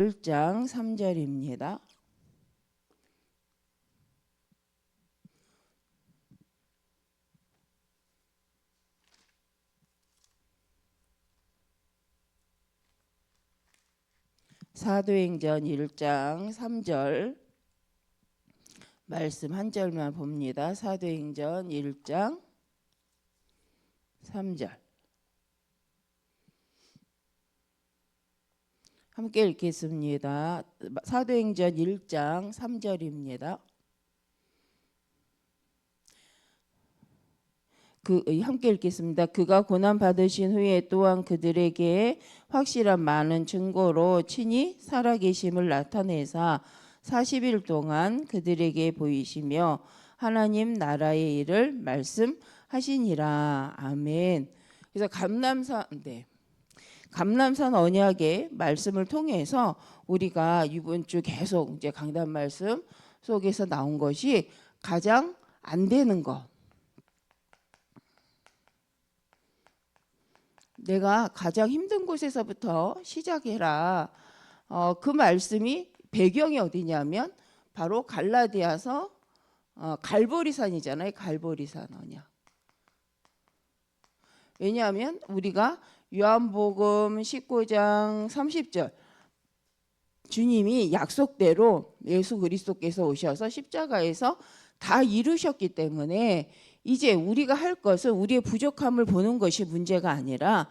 1장 3절입니다. 사도행전 1장 3절 말씀 한 절만 봅니다. 사도행전 1장 3절 함께 읽겠습니다. 사도행전 1장 3절입니다. 함께 읽겠습니다. 그가 고난 받으신 후에 또한 그들에게 확실한 많은 증거로 친히 살아계심을 나타내사 40일 동안 그들에게 보이시며 하나님 나라의 일을 말씀하시니라. 아멘. 그래서 감람산 언약의 말씀을 통해서 우리가 이번 주 계속 이제 강단 말씀 속에서 나온 것이 가장 안 되는 것. 내가 가장 힘든 곳에서부터 시작해라. 그 말씀이 배경이 어디냐면 바로 갈라디아서 갈보리산이잖아요. 갈보리산 언약. 왜냐하면 우리가 요한복음 19장 30절 주님이 약속대로 예수 그리스도께서 오셔서 십자가에서 다 이루셨기 때문에 이제 우리가 할 것은 우리의 부족함을 보는 것이 문제가 아니라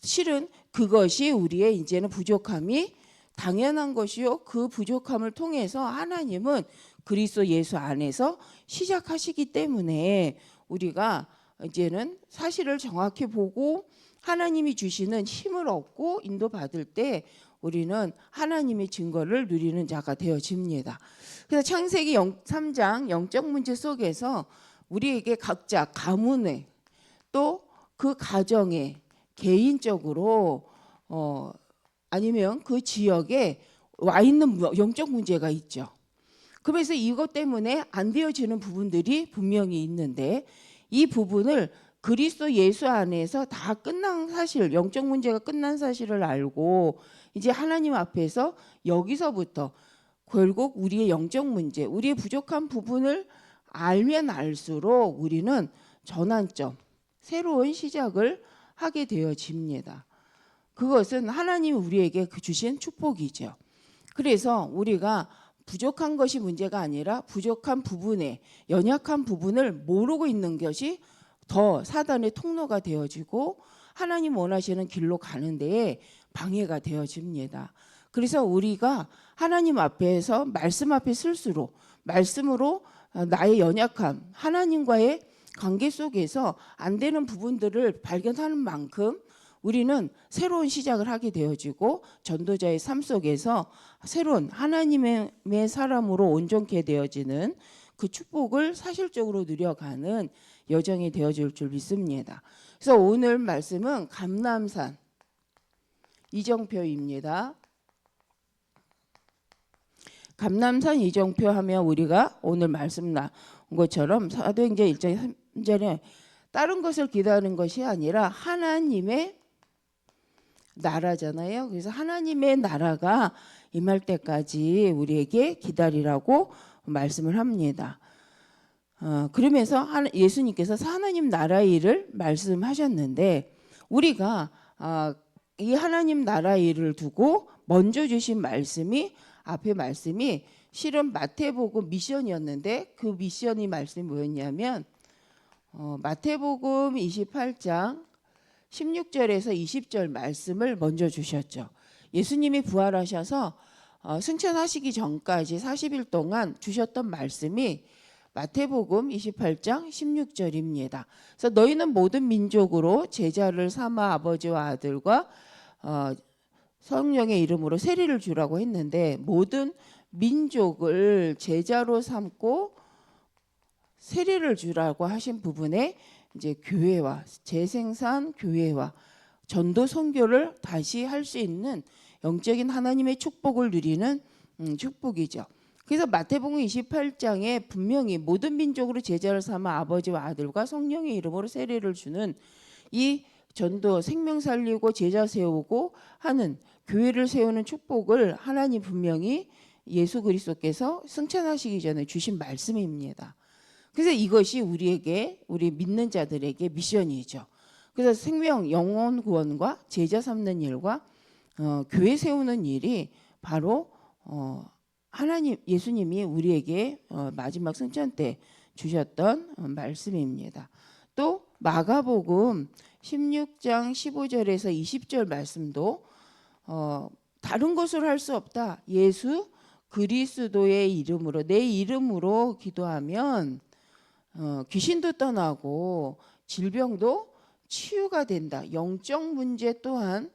실은 그것이 우리의 이제는 부족함이 당연한 것이요. 그 부족함을 통해서 하나님은 그리스도 예수 안에서 시작하시기 때문에 우리가 이제는 사실을 정확히 보고 하나님이 주시는 힘을 얻고 인도받을 때 우리는 하나님의 증거를 누리는 자가 되어집니다. 그래서 창세기 3장 영적 문제 속에서 우리에게 각자 가문에 또 그 가정에 개인적으로 아니면 그 지역에 와 있는 영적 문제가 있죠. 그래서 이것 때문에 안 되어지는 부분들이 분명히 있는데 이 부분을 그리스도 예수 안에서 다 끝난 사실, 영적 문제가 끝난 사실을 알고 이제 하나님 앞에서 여기서부터 결국 우리의 영적 문제, 우리의 부족한 부분을 알면 알수록 우리는 전환점, 새로운 시작을 하게 되어집니다. 그것은 하나님이 우리에게 주신 축복이죠. 그래서 우리가 부족한 것이 문제가 아니라 부족한 부분에 연약한 부분을 모르고 있는 것이 더 사단의 통로가 되어지고 하나님 원하시는 길로 가는 데에 방해가 되어집니다. 그래서 우리가 하나님 앞에서 말씀 앞에 쓸수록 말씀으로 나의 연약함, 하나님과의 관계 속에서 안 되는 부분들을 발견하는 만큼 우리는 새로운 시작을 하게 되어지고 전도자의 삶 속에서 새로운 하나님의 사람으로 온전케 되어지는 그 축복을 사실적으로 누려가는 여정이 되어질 줄 믿습니다. 그래서 오늘 말씀은 감람산 이정표입니다. 감람산 이정표 하면 우리가 오늘 말씀 나온 것처럼 사도행전 1장 3절에 다른 것을 기다리는 것이 아니라 하나님의 나라잖아요. 그래서 하나님의 나라가 임할 때까지 우리에게 기다리라고 말씀을 합니다. 그러면서 예수님께서 하나님 나라의 일을 말씀하셨는데 우리가 이 하나님 나라의 일을 두고 먼저 주신 말씀이 앞에 말씀이 실은 마태복음 미션이었는데 그 미션이 말씀이 뭐였냐면 마태복음 28장 16절에서 20절 말씀을 먼저 주셨죠. 예수님이 부활하셔서 승천하시기 전까지 40일 동안 주셨던 말씀이 마태복음 28장 16절입니다. 그래서 너희는 모든 민족으로 제자를 삼아 아버지와 아들과 성령의 이름으로 세례를 주라고 했는데 모든 민족을 제자로 삼고 세례를 주라고 하신 부분에 이제 교회와 재생산 교회와 전도 선교를 다시 할 수 있는 영적인 하나님의 축복을 누리는 축복이죠. 그래서 마태복음 28장에 분명히 모든 민족으로 제자를 삼아 아버지와 아들과 성령의 이름으로 세례를 주는 이 전도 생명 살리고 제자 세우고 하는 교회를 세우는 축복을 하나님 분명히 예수 그리스도께서 승천하시기 전에 주신 말씀입니다. 그래서 이것이 우리에게, 우리 믿는 자들에게 미션이죠. 그래서 생명 영혼 구원과 제자 삼는 일과 교회 세우는 일이 바로 하나님 예수님이 우리에게 마지막 승천 때 주셨던 말씀입니다. 또 마가복음 16장 15절에서 20절 말씀도 다른 것으로 할 수 없다. 예수 그리스도의 이름으로, 내 이름으로 기도하면 귀신도 떠나고 질병도 치유가 된다. 영적 문제 또한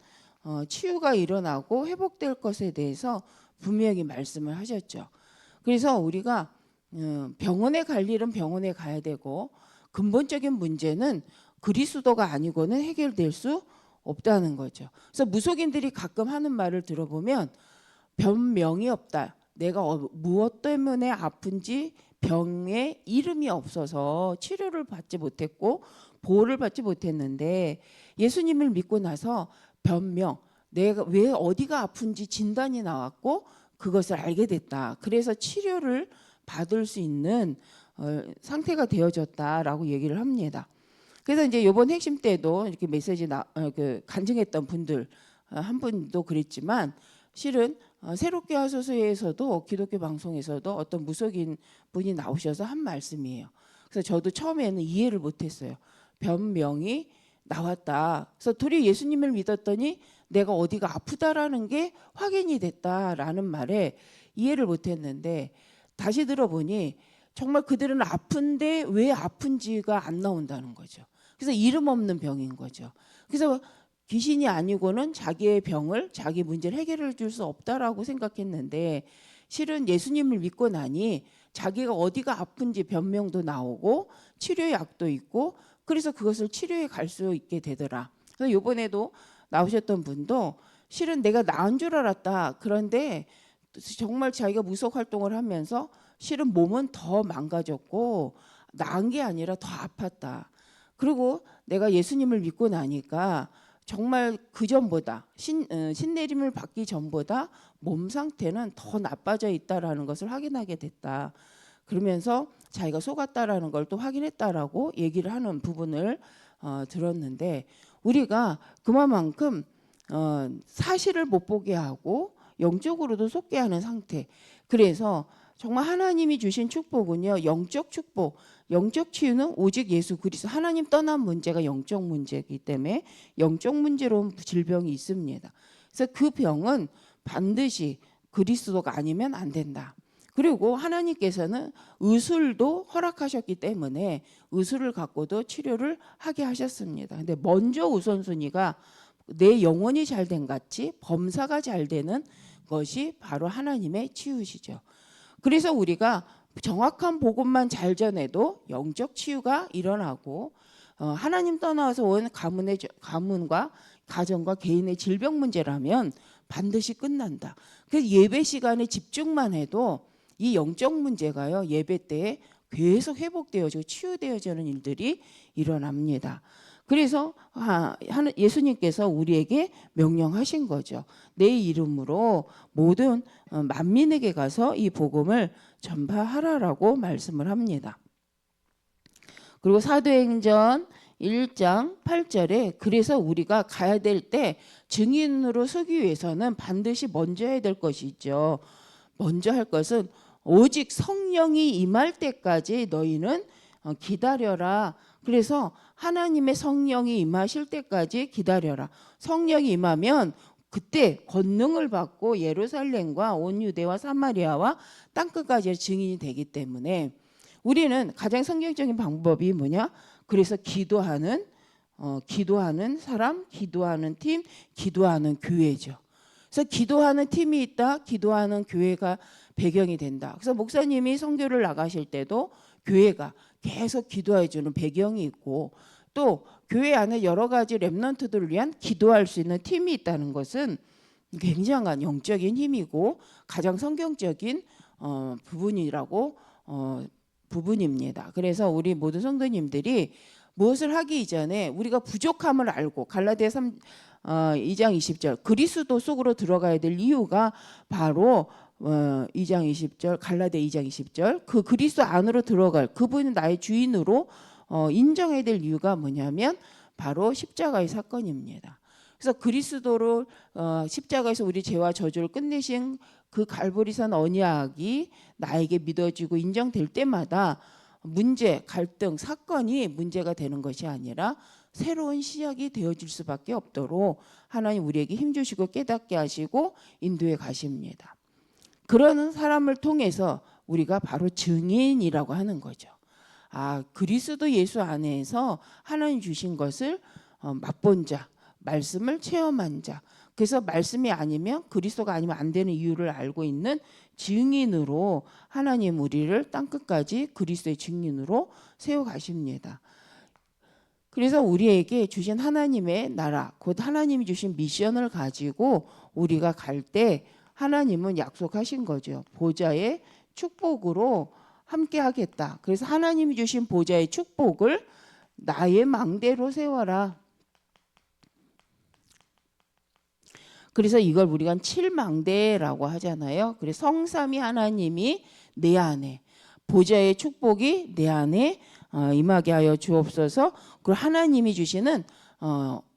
치유가 일어나고 회복될 것에 대해서 분명히 말씀을 하셨죠. 그래서 우리가 병원에 갈 일은 병원에 가야 되고 근본적인 문제는 그리스도가 아니고는 해결될 수 없다는 거죠. 그래서 무속인들이 가끔 하는 말을 들어보면 변명이 없다. 내가 무엇 때문에 아픈지 병의 이름이 없어서 치료를 받지 못했고 보호를 받지 못했는데 예수님을 믿고 나서 변명, 내가 왜 어디가 아픈지 진단이 나왔고 그것을 알게 됐다. 그래서 치료를 받을 수 있는 상태가 되어졌다라고 얘기를 합니다. 그래서 이제 이번 핵심 때도 이렇게 메시지 간증했던 분들 한 분도 그랬지만 실은 새롭게 하소서에서도 기독교 방송에서도 어떤 무속인 분이 나오셔서 한 말씀이에요. 그래서 저도 처음에는 이해를 못했어요. 변명이 나왔다. 그래서 도리어 예수님을 믿었더니 내가 어디가 아프다라는 게 확인이 됐다라는 말에 이해를 못했는데 다시 들어보니 정말 그들은 아픈데 왜 아픈지가 안 나온다는 거죠. 그래서 이름 없는 병인 거죠. 그래서 귀신이 아니고는 자기의 병을, 자기 문제를 해결해 줄 수 없다라고 생각했는데 실은 예수님을 믿고 나니 자기가 어디가 아픈지 변명도 나오고 치료약도 있고 그래서 그것을 치료해 갈 수 있게 되더라. 그래서 이번에도 나오셨던 분도 실은 내가 나은 줄 알았다. 그런데 정말 자기가 무속 활동을 하면서 실은 몸은 더 망가졌고 나은 게 아니라 더 아팠다. 그리고 내가 예수님을 믿고 나니까 정말 그 전보다 신내림을 받기 전보다 몸 상태는 더 나빠져 있다라는 것을 확인하게 됐다. 그러면서 자기가 속았다라는 걸 또 확인했다라고 얘기를 하는 부분을 들었는데 우리가 그만큼 사실을 못 보게 하고 영적으로도 속게 하는 상태. 그래서 정말 하나님이 주신 축복은요. 영적 축복, 영적 치유는 오직 예수 그리스도. 하나님 떠난 문제가 영적 문제이기 때문에 영적 문제로 온 질병이 있습니다. 그래서 그 병은 반드시 그리스도가 아니면 안 된다. 그리고 하나님께서는 의술도 허락하셨기 때문에 의술을 갖고도 치료를 하게 하셨습니다. 근데 먼저 우선순위가 내 영혼이 잘된 같이 범사가 잘 되는 것이 바로 하나님의 치유시죠. 그래서 우리가 정확한 복음만 잘 전해도 영적 치유가 일어나고 하나님 떠나서 온 가문과 가정과 개인의 질병 문제라면 반드시 끝난다. 그래서 예배 시간에 집중만 해도 이 영적 문제가요 예배 때에 계속 회복되어지고 치유되어지는 일들이 일어납니다. 그래서 예수님께서 우리에게 명령하신 거죠. 내 이름으로 모든 만민에게 가서 이 복음을 전파하라라고 말씀을 합니다. 그리고 사도행전 1장 8절에 그래서 우리가 가야 될 때 증인으로 서기 위해서는 반드시 먼저 해야 될 것이 있죠. 먼저 할 것은 오직 성령이 임할 때까지 너희는 기다려라. 그래서 하나님의 성령이 임하실 때까지 기다려라. 성령이 임하면 그때 권능을 받고 예루살렘과 온 유대와 사마리아와 땅끝까지 증인이 되기 때문에 우리는 가장 성경적인 방법이 뭐냐? 그래서 기도하는 사람, 기도하는 팀, 기도하는 교회죠. 그래서 기도하는 팀이 있다, 기도하는 교회가 배경이 된다. 그래서 목사님이 선교를 나가실 때도 교회가 계속 기도해 주는 배경이 있고 또 교회 안에 여러 가지 렘넌트들을 위한 기도할 수 있는 팀이 있다는 것은 굉장한 영적인 힘이고 가장 성경적인 부분입니다. 그래서 우리 모든 성도님들이 무엇을 하기 이전에 우리가 부족함을 알고 갈라디아 2장 20절 그리스도 속으로 들어가야 될 이유가 바로 2장 20절 갈라디아 2장 20절 그 그리스도 안으로 들어갈 그분은 나의 주인으로 인정해야 될 이유가 뭐냐면 바로 십자가의 사건입니다. 그래서 그리스도를 십자가에서 우리 죄와 저주를 끝내신 그 갈보리산 언약이 나에게 믿어지고 인정될 때마다 문제, 갈등, 사건이 문제가 되는 것이 아니라 새로운 시작이 되어질 수밖에 없도록 하나님 우리에게 힘주시고 깨닫게 하시고 인도해 가십니다. 그러는 사람을 통해서 우리가 바로 증인이라고 하는 거죠. 그리스도 예수 안에서 하나님 주신 것을 맛본 자, 말씀을 체험한 자. 그래서 말씀이 아니면 그리스도가 아니면 안 되는 이유를 알고 있는 증인으로 하나님 우리를 땅끝까지 그리스도의 증인으로 세워가십니다. 그래서 우리에게 주신 하나님의 나라, 곧 하나님이 주신 미션을 가지고 우리가 갈 때 하나님은 약속하신 거죠. 보좌의 축복으로 함께 하겠다. 그래서 하나님이 주신 보좌의 축복을 나의 망대로 세워라. 그래서 이걸 우리가 칠망대라고 하잖아요. 그래서 성삼위 하나님이 내 안에 보좌의 축복이 내 안에 임하게 하여 주옵소서. 그리고 하나님이 주시는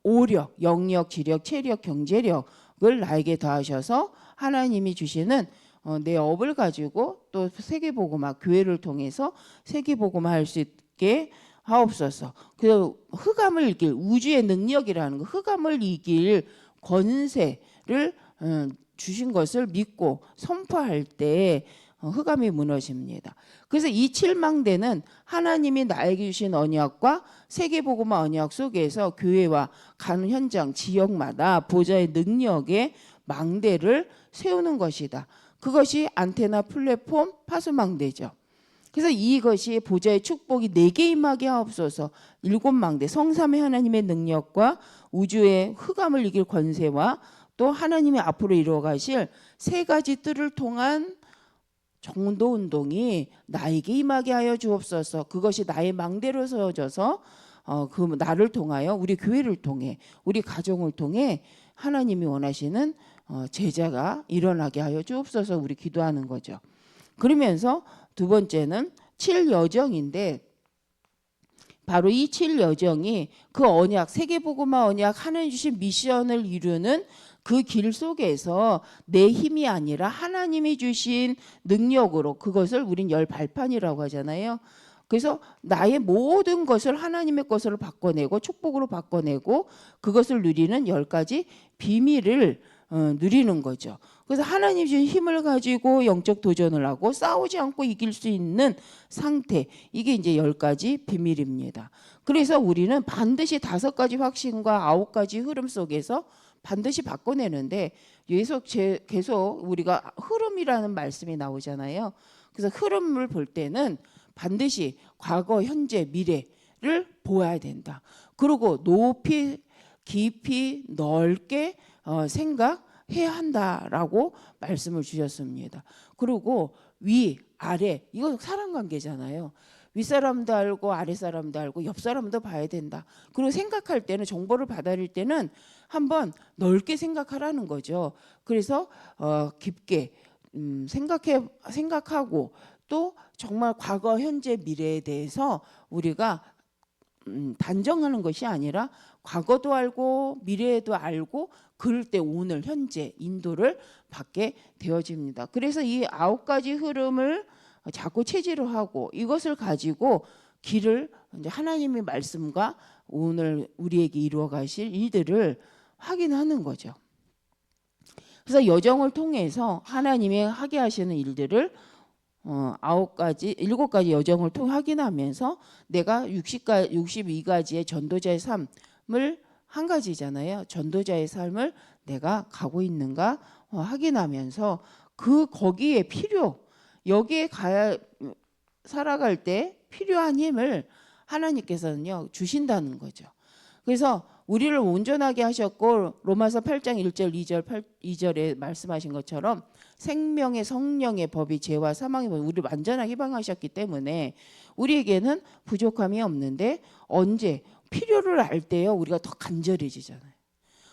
오력, 영력, 지력, 체력, 경제력을 나에게 더하셔서 하나님이 주시는 내 업을 가지고 또 세계복음화 교회를 통해서 세계복음화 할 수 있게 하옵소서. 그 흑암을 이길 우주의 능력이라는 거, 흑암을 이길 권세를 주신 것을 믿고 선포할 때 흑암이 무너집니다. 그래서 이 칠망대는 하나님이 나에게 주신 언약과 세계복음화 언약 속에서 교회와 가는 현장 지역마다 보좌의 능력의 망대를 세우는 것이다. 그것이 안테나 플랫폼 파수망대죠. 그래서 이것이 보좌의 축복이 내게 임하게 하옵소서. 7망대 성삼위 하나님의 능력과 우주의 흑암을 이길 권세와 또 하나님이 앞으로 이루어가실 3가지 뜰을 통한 정도운동이 나에게 임하게 하여 주옵소서. 그것이 나의 망대로 세워져서 그 나를 통하여 우리 교회를 통해 우리 가정을 통해 하나님이 원하시는 제자가 일어나게 하여 주옵소서. 우리 기도하는 거죠. 그러면서 두 번째는 7여정인데 바로 이 7여정이 그 언약 세계복음화 언약 하나님 주신 미션을 이루는 그 길 속에서 내 힘이 아니라 하나님이 주신 능력으로 그것을 우린 열 발판이라고 하잖아요. 그래서 나의 모든 것을 하나님의 것으로 바꿔내고 축복으로 바꿔내고 그것을 누리는 10가지 비밀을 누리는 거죠. 그래서 하나님 주신 힘을 가지고 영적 도전을 하고 싸우지 않고 이길 수 있는 상태, 이게 이제 10가지 비밀입니다. 그래서 우리는 반드시 5가지 확신과 9가지 흐름 속에서 반드시 바꿔내는데 계속 우리가 흐름이라는 말씀이 나오잖아요. 그래서 흐름을 볼 때는 반드시 과거, 현재, 미래를 보아야 된다. 그리고 높이, 깊이, 넓게 생각해야 한다라고 말씀을 주셨습니다. 그리고 위, 아래, 이거 사람관계잖아요. 윗사람도 알고 아랫사람도 알고 옆사람도 봐야 된다. 그리고 생각할 때는 정보를 받아들일 때는 한번 넓게 생각하라는 거죠. 그래서 깊게 생각하고 또 정말 과거, 현재, 미래에 대해서 우리가 단정하는 것이 아니라 과거도 알고 미래에도 알고 그럴 때 오늘 현재 인도를 받게 되어집니다. 그래서 이 9가지 흐름을 자꾸 체질로 하고 이것을 가지고 길을 이제 하나님의 말씀과 오늘 우리에게 이루어 가실 일들을 확인하는 거죠. 그래서 여정을 통해서 하나님이 하게 하시는 일들을 7가지 여정을 통해 확인하면서 내가 62가지의 전도자의 삶을 한 가지잖아요. 전도자의 삶을 내가 가고 있는가 확인하면서 거기에 여기에 살아갈 때 필요한 힘을 하나님께서는요 주신다는 거죠. 그래서 우리를 온전하게 하셨고 로마서 8장 1절 2절에 말씀하신 것처럼 생명의 성령의 법이 죄와 사망의 법이 우리를 완전하게 해방하셨기 때문에 우리에게는 부족함이 없는데 언제 필요를 알 때요 우리가 더 간절해지잖아요.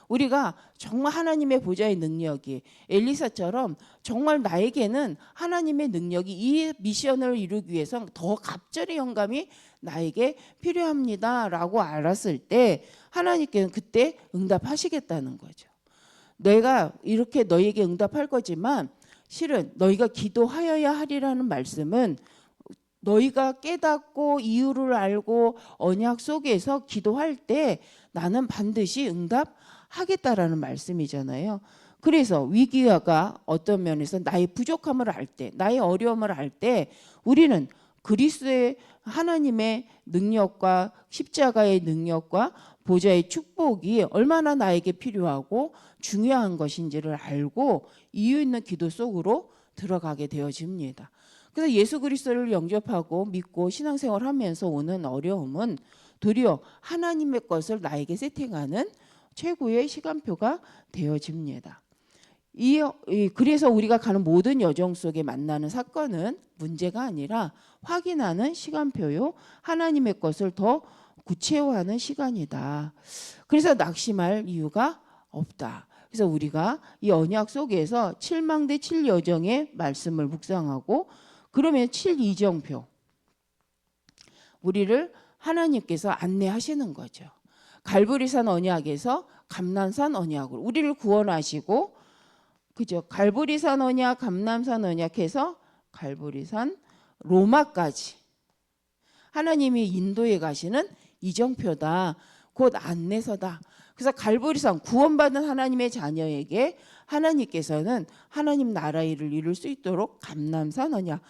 우리가 정말 하나님의 보좌의 능력이 엘리사처럼 정말 나에게는 하나님의 능력이 이 미션을 이루기 위해서 더 갑절의 영감이 나에게 필요합니다라고 알았을 때 하나님께는 그때 응답하시겠다는 거죠. 내가 이렇게 너에게 응답할 거지만 실은 너희가 기도하여야 하리라는 말씀은 너희가 깨닫고 이유를 알고 언약 속에서 기도할 때 나는 반드시 응답하겠다라는 말씀이잖아요. 그래서 위기가 어떤 면에서 나의 부족함을 알 때, 나의 어려움을 알 때 우리는 그리스도의 하나님의 능력과 십자가의 능력과 보좌의 축복이 얼마나 나에게 필요하고 중요한 것인지를 알고 이유 있는 기도 속으로 들어가게 되어집니다. 그래서 예수 그리스도를 영접하고 믿고 신앙생활을 하면서 오는 어려움은 도리어 하나님의 것을 나에게 세팅하는 최고의 시간표가 되어집니다. 그래서 우리가 가는 모든 여정 속에 만나는 사건은 문제가 아니라 확인하는 시간표요. 하나님의 것을 더 구체화하는 시간이다. 그래서 낙심할 이유가 없다. 그래서 우리가 이 언약 속에서 7망대 7여정의 말씀을 묵상하고 그러면 7이정표 우리를 하나님께서 안내하시는 거죠. 갈보리산 언약에서 감난산 언약으로 우리를 구원하시고 그죠? 갈보리산 언약, 감난산 언약해서 갈보리산 로마까지 하나님이 인도해 가시는 이정표다. 곧 안내서다. 그래서 갈보리산 구원받은 하나님의 자녀에게 하나님께서는 하나님 나라의 일을 이룰 수 있도록 감난산 언약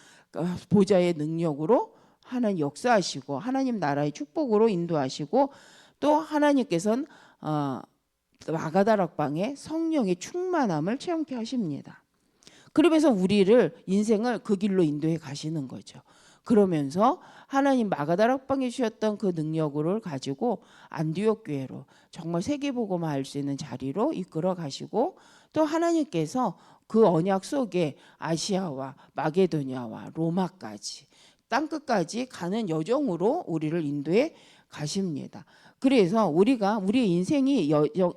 보좌의 능력으로 하나님 역사하시고 하나님 나라의 축복으로 인도하시고 또 하나님께서는 마가다락방에 성령의 충만함을 체험케 하십니다. 그러면서 우리를 인생을 그 길로 인도해 가시는 거죠. 그러면서 하나님 마가다락방에 주셨던 그 능력을 가지고 안디옥 교회로 정말 세계복음화 할 수 있는 자리로 이끌어 가시고 또 하나님께서 그 언약 속에 아시아와 마게도냐와 로마까지 땅끝까지 가는 여정으로 우리를 인도해 가십니다. 그래서 우리의 인생이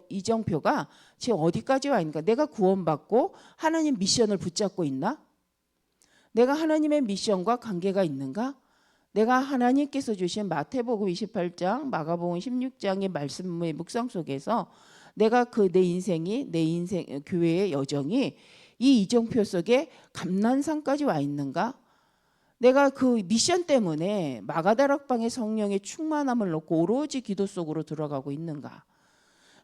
이정표가 지금 어디까지 와 있는가? 내가 구원받고 하나님 미션을 붙잡고 있나? 내가 하나님의 미션과 관계가 있는가? 내가 하나님께서 주신 마태복음 28장, 마가복음 16장의 말씀의 묵상 속에서 내가 내 인생 교회의 여정이 이 이정표 속에 감난산까지 와 있는가? 내가 그 미션 때문에 마가다락방의 성령의 충만함을 놓고 오로지 기도 속으로 들어가고 있는가?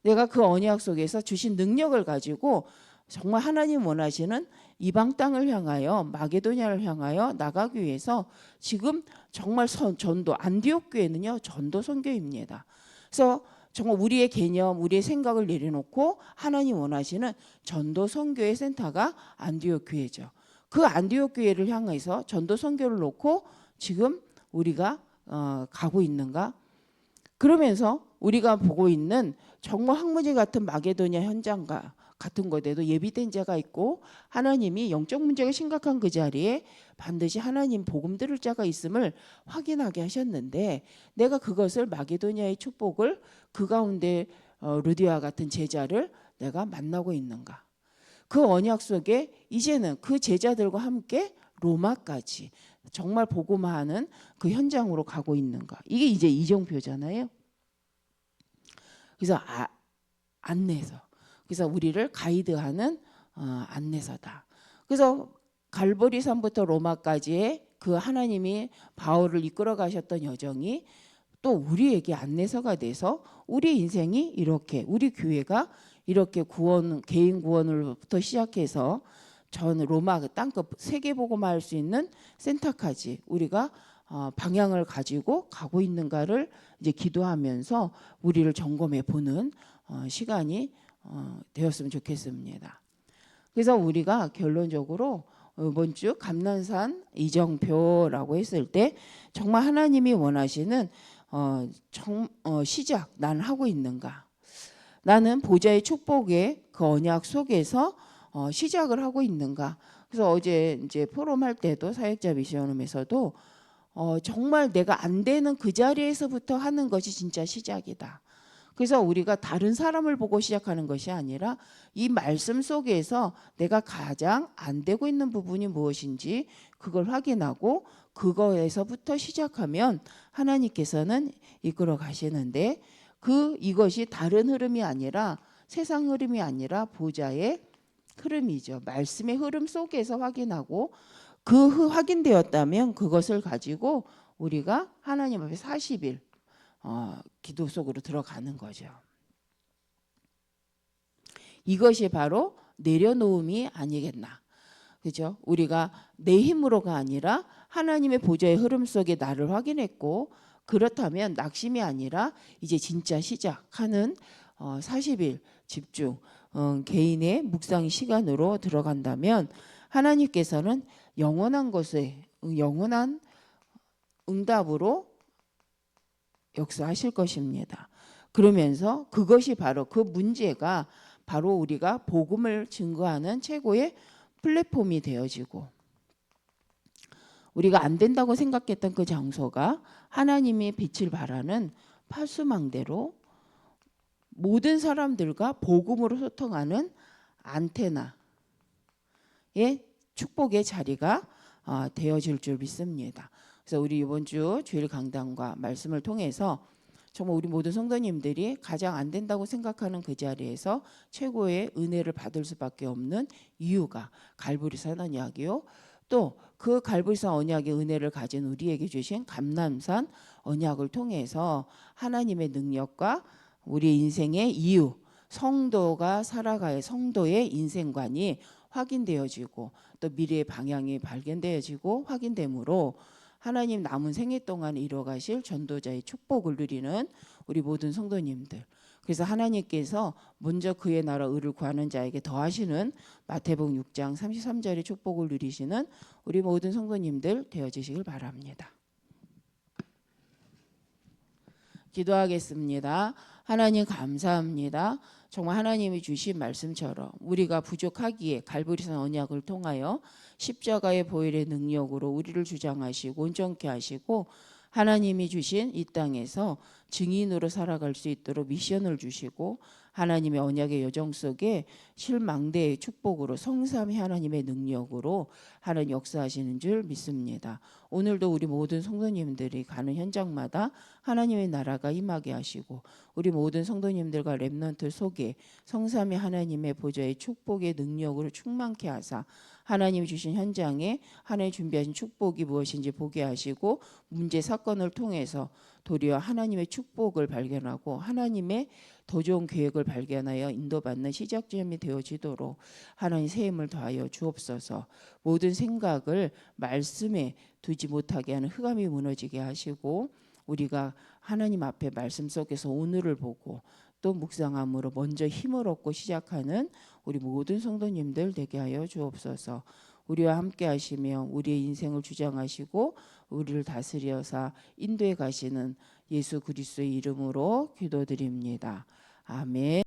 내가 그 언약 속에서 주신 능력을 가지고 정말 하나님 원하시는 이방 땅을 향하여 마게도냐를 향하여 나가기 위해서 지금 정말 전도 안디옥 교회는요 전도 선교입니다. 그래서 정말 우리의 개념, 우리의 생각을 내려놓고 하나님 원하시는 전도 선교의 센터가 안디옥 교회죠. 그 안디옥 교회를 향해서 전도 선교를 놓고 지금 우리가 가고 있는가? 그러면서 우리가 보고 있는 정말 황무지 같은 마게도냐 현장과 같은 곳에도 예비된 자가 있고 하나님이 영적 문제가 심각한 그 자리에 반드시 하나님 복음 들을 자가 있음을 확인하게 하셨는데 내가 그것을 마게도냐의 축복을 그 가운데 루디와 같은 제자를 내가 만나고 있는가? 그 언약 속에 이제는 그 제자들과 함께 로마까지 정말 복음화하는 그 현장으로 가고 있는가? 이게 이제 이정표잖아요. 그래서 안내서. 그래서 우리를 가이드하는 안내서다. 그래서 갈보리산부터 로마까지의 그 하나님이 바울을 이끌어 가셨던 여정이 또 우리에게 안내서가 돼서 우리 인생이 이렇게 우리 교회가 이렇게 개인 구원으로부터 시작해서 전 로마 땅끝 세계복음화 할 수 있는 센터까지 우리가 방향을 가지고 가고 있는가를 이제 기도하면서 우리를 점검해 보는 시간이 되었으면 좋겠습니다. 그래서 우리가 결론적으로 이번 주 감난산 이정표라고 했을 때 정말 하나님이 원하시는 시작 난 하고 있는가? 나는 보좌의 축복의 그 언약 속에서 시작을 하고 있는가. 그래서 어제 이제 포럼 할 때도 사역자 미션홈에서도 정말 내가 안 되는 그 자리에서부터 하는 것이 진짜 시작이다. 그래서 우리가 다른 사람을 보고 시작하는 것이 아니라 이 말씀 속에서 내가 가장 안 되고 있는 부분이 무엇인지 그걸 확인하고 그거에서부터 시작하면 하나님께서는 이끌어 가시는데 이것이 다른 흐름이 아니라 세상 흐름이 아니라 보좌의 흐름이죠. 말씀의 흐름 속에서 확인하고 확인되었다면 그것을 가지고 우리가 하나님 앞에 40일 기도 속으로 들어가는 거죠. 이것이 바로 내려놓음이 아니겠나. 그죠? 우리가 내 힘으로가 아니라 하나님의 보좌의 흐름 속에 나를 확인했고 그렇다면 낙심이 아니라 이제 진짜 시작하는 40일 집중 개인의 묵상 시간으로 들어간다면 하나님께서는 영원한 것에 영원한 응답으로 역사하실 것입니다. 그러면서 그것이 바로 그 문제가 바로 우리가 복음을 증거하는 최고의 플랫폼이 되어지고 우리가 안 된다고 생각했던 그 장소가 하나님의 빛을 발하는 파수망대로 모든 사람들과 복음으로 소통하는 안테나의 축복의 자리가 되어질 줄 믿습니다. 그래서 우리 이번 주 주일 강단과 말씀을 통해서 정말 우리 모든 성도님들이 가장 안 된다고 생각하는 그 자리에서 최고의 은혜를 받을 수밖에 없는 이유가 갈보리산 언약이요. 또 그 갈보리산 언약의 은혜를 가진 우리에게 주신 감람산 언약을 통해서 하나님의 능력과 우리 인생의 이유, 성도가 살아가야 성도의 인생관이 확인되어지고 또 미래의 방향이 발견되어지고 확인되므로 하나님 남은 생애 동안 이루어가실 전도자의 축복을 누리는 우리 모든 성도님들. 그래서 하나님께서 먼저 그의 나라 의를 구하는 자에게 더하시는 마태복음 6장 33절의 축복을 누리시는 우리 모든 성도님들 되어지시길 바랍니다. 기도하겠습니다. 하나님 감사합니다. 정말 하나님이 주신 말씀처럼 우리가 부족하기에 갈보리산 언약을 통하여 십자가의 보혈의 능력으로 우리를 주장하시고 온전케 하시고 하나님이 주신 이 땅에서 증인으로 살아갈 수 있도록 미션을 주시고 하나님의 언약의 여정 속에 실망대의 축복으로 성삼위 하나님의 능력으로 하나님 역사하시는 줄 믿습니다. 오늘도 우리 모든 성도님들이 가는 현장마다 하나님의 나라가 임하게 하시고 우리 모든 성도님들과 렘넌트 속에 성삼위 하나님의 보좌의 축복의 능력으로 충만케 하사 하나님이 주신 현장에 하나님 준비하신 축복이 무엇인지 보게 하시고 문제 사건을 통해서 도리어 하나님의 축복을 발견하고 하나님의 더 좋은 계획을 발견하여 인도받는 시작점이 되어지도록 하나님 새 힘을 더하여 주옵소서. 모든 생각을 말씀에 두지 못하게 하는 흑암이 무너지게 하시고 우리가 하나님 앞에 말씀 속에서 오늘을 보고 또 묵상함으로 먼저 힘을 얻고 시작하는 우리 모든 성도님들 되게 하여 주옵소서. 우리와 함께 하시며 우리의 인생을 주장하시고 우리를 다스려서 인도해 가시는 예수 그리스도의 이름으로 기도드립니다. 아멘.